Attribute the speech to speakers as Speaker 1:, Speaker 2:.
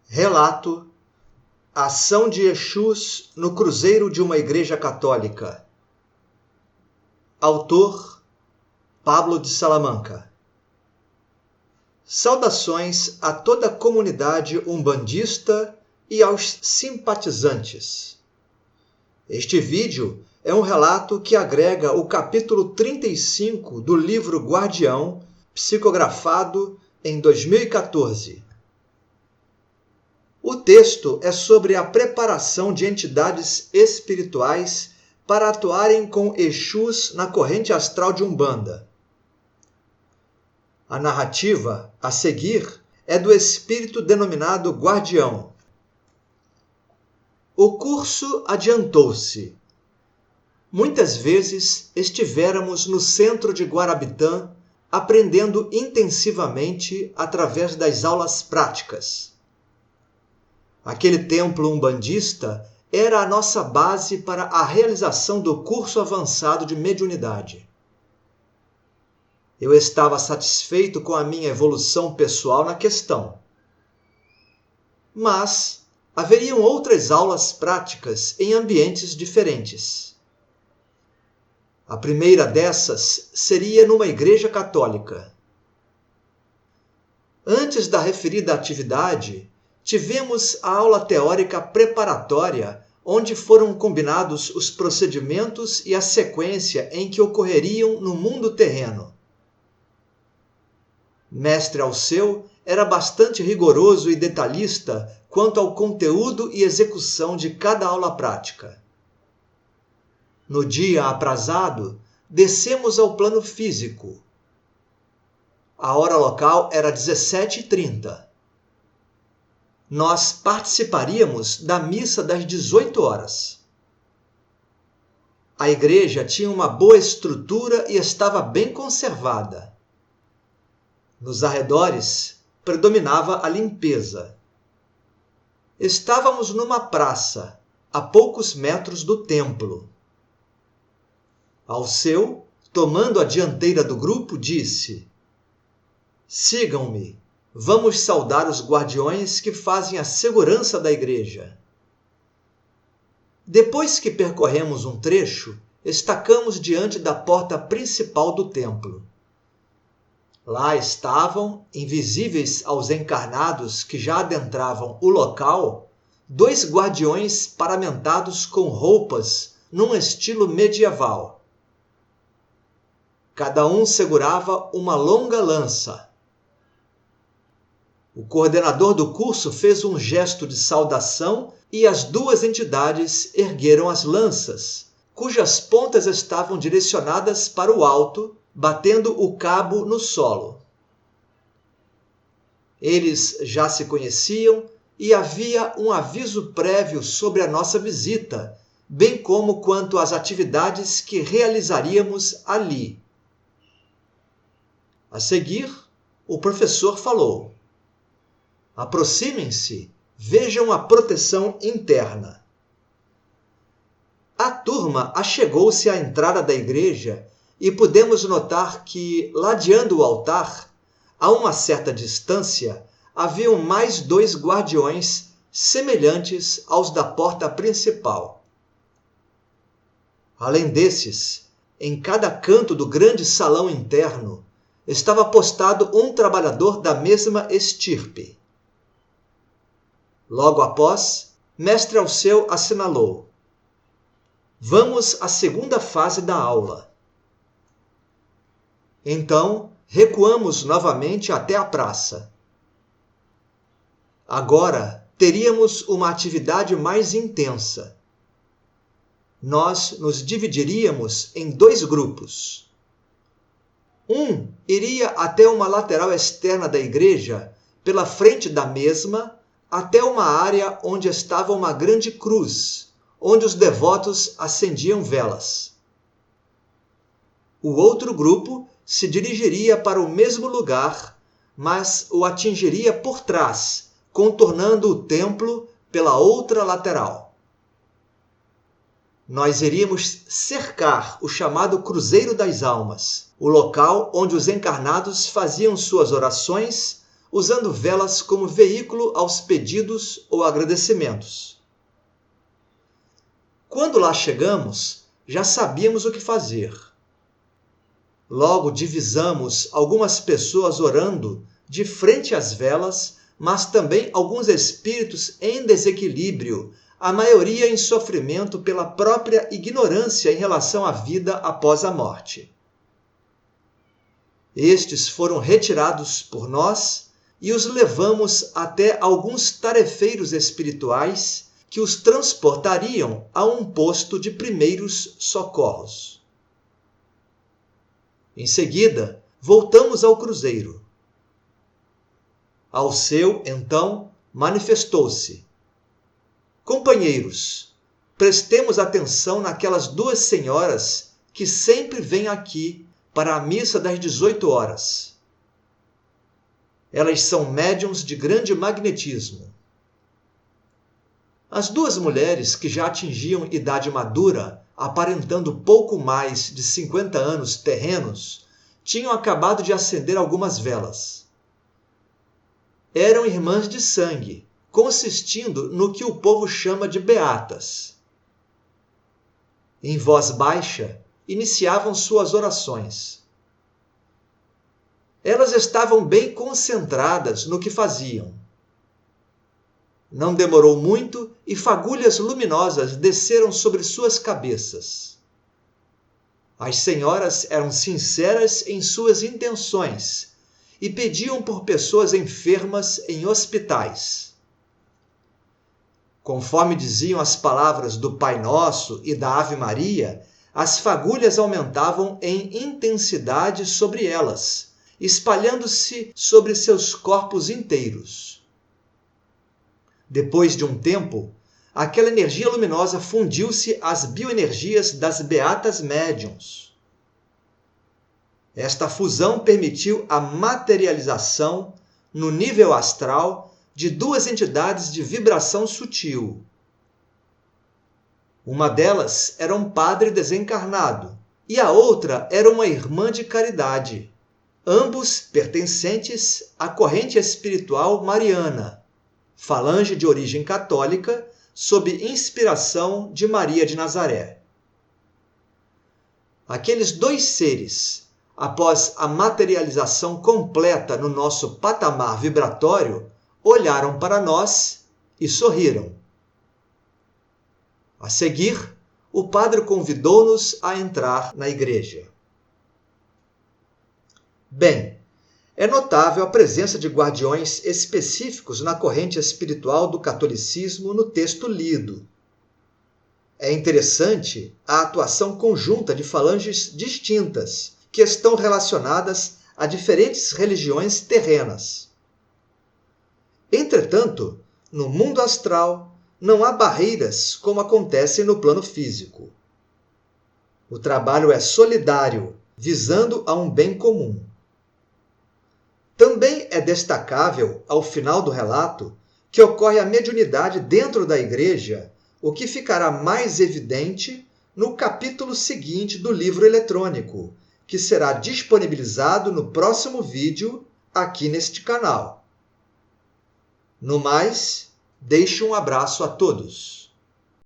Speaker 1: Relato: Ação de Exus no cruzeiro de uma igreja católica. Autor: Pablo de Salamanca. Saudações a toda a comunidade umbandista e aos simpatizantes. Este vídeo é um relato que agrega o capítulo 35 do livro Guardião, psicografado em 2014. O texto é sobre a preparação de entidades espirituais para atuarem com Exus na corrente astral de Umbanda. A narrativa, a seguir, é do espírito denominado Guardião. O curso adiantou-se. Muitas vezes estivéramos no centro de Guarabitã, aprendendo intensivamente através das aulas práticas. Aquele templo umbandista era a nossa base para a realização do curso avançado de mediunidade. Eu estava satisfeito com a minha evolução pessoal na questão. Mas haveriam outras aulas práticas em ambientes diferentes. A primeira dessas seria numa igreja católica. Antes da referida atividade, tivemos a aula teórica preparatória, onde foram combinados os procedimentos e a sequência em que ocorreriam no mundo terreno. Mestre Alceu era bastante rigoroso e detalhista quanto ao conteúdo e execução de cada aula prática. No dia aprazado, descemos ao plano físico. A hora local era 17h30. Nós participaríamos da missa das 18 horas. A igreja tinha uma boa estrutura e estava bem conservada. Nos arredores predominava a limpeza. Estávamos numa praça, a poucos metros do templo. Alceu, tomando a dianteira do grupo, disse: "Sigam-me. Vamos saudar os guardiões que fazem a segurança da igreja." Depois que percorremos um trecho, estacamos diante da porta principal do templo. Lá estavam, invisíveis aos encarnados que já adentravam o local, 2 guardiões paramentados com roupas num estilo medieval. Cada um segurava uma longa lança. O coordenador do curso fez um gesto de saudação e as 2 entidades ergueram as lanças, cujas pontas estavam direcionadas para o alto, batendo o cabo no solo. Eles já se conheciam e havia um aviso prévio sobre a nossa visita, bem como quanto às atividades que realizaríamos ali. A seguir, o professor falou: "Aproximem-se, vejam a proteção interna." A turma achegou-se à entrada da igreja e pudemos notar que, ladeando o altar, a uma certa distância, haviam mais 2 guardiões semelhantes aos da porta principal. Além desses, em cada canto do grande salão interno, estava postado um trabalhador da mesma estirpe. Logo após, Mestre Alceu assinalou: "Vamos à segunda fase da aula." Então, recuamos novamente até a praça. Agora, teríamos uma atividade mais intensa. Nós nos dividiríamos em 2 grupos. Um iria até uma lateral externa da igreja, pela frente da mesma, até uma área onde estava uma grande cruz, onde os devotos acendiam velas. O outro grupo se dirigiria para o mesmo lugar, mas o atingiria por trás, contornando o templo pela outra lateral. Nós iríamos cercar o chamado Cruzeiro das Almas, o local onde os encarnados faziam suas orações, usando velas como veículo aos pedidos ou agradecimentos. Quando lá chegamos, já sabíamos o que fazer. Logo divisamos algumas pessoas orando de frente às velas, mas também alguns espíritos em desequilíbrio, a maioria em sofrimento pela própria ignorância em relação à vida após a morte. Estes foram retirados por nós e os levamos até alguns tarefeiros espirituais que os transportariam a um posto de primeiros socorros. Em seguida, voltamos ao cruzeiro. Alceu, então, manifestou-se: companheiros, prestemos atenção naquelas duas senhoras que sempre vêm aqui para a missa das 18 horas. Elas são médiuns de grande magnetismo. As duas mulheres, que já atingiam idade madura, aparentando pouco mais de 50 anos terrenos, tinham acabado de acender algumas velas. Eram irmãs de sangue, consistindo no que o povo chama de beatas. Em voz baixa, iniciavam suas orações. Elas estavam bem concentradas no que faziam. Não demorou muito e fagulhas luminosas desceram sobre suas cabeças. As senhoras eram sinceras em suas intenções e pediam por pessoas enfermas em hospitais. Conforme diziam as palavras do Pai Nosso e da Ave Maria, as fagulhas aumentavam em intensidade sobre elas, espalhando-se sobre seus corpos inteiros. Depois de um tempo, aquela energia luminosa fundiu-se às bioenergias das beatas médiuns. Esta fusão permitiu a materialização, no nível astral, de duas entidades de vibração sutil. Uma delas era um padre desencarnado e a outra era uma irmã de caridade, ambos pertencentes à corrente espiritual mariana, falange de origem católica, sob inspiração de Maria de Nazaré. Aqueles dois seres, após a materialização completa no nosso patamar vibratório, olharam para nós e sorriram. A seguir, o padre convidou-nos a entrar na igreja. Bem, é notável a presença de guardiões específicos na corrente espiritual do catolicismo no texto lido. É interessante a atuação conjunta de falanges distintas, que estão relacionadas a diferentes religiões terrenas. Entretanto, no mundo astral, não há barreiras como acontece no plano físico. O trabalho é solidário, visando a um bem comum. Também é destacável, ao final do relato, que ocorre a mediunidade dentro da igreja, o que ficará mais evidente no capítulo seguinte do livro eletrônico, que será disponibilizado no próximo vídeo aqui neste canal. No mais, deixo um abraço a todos.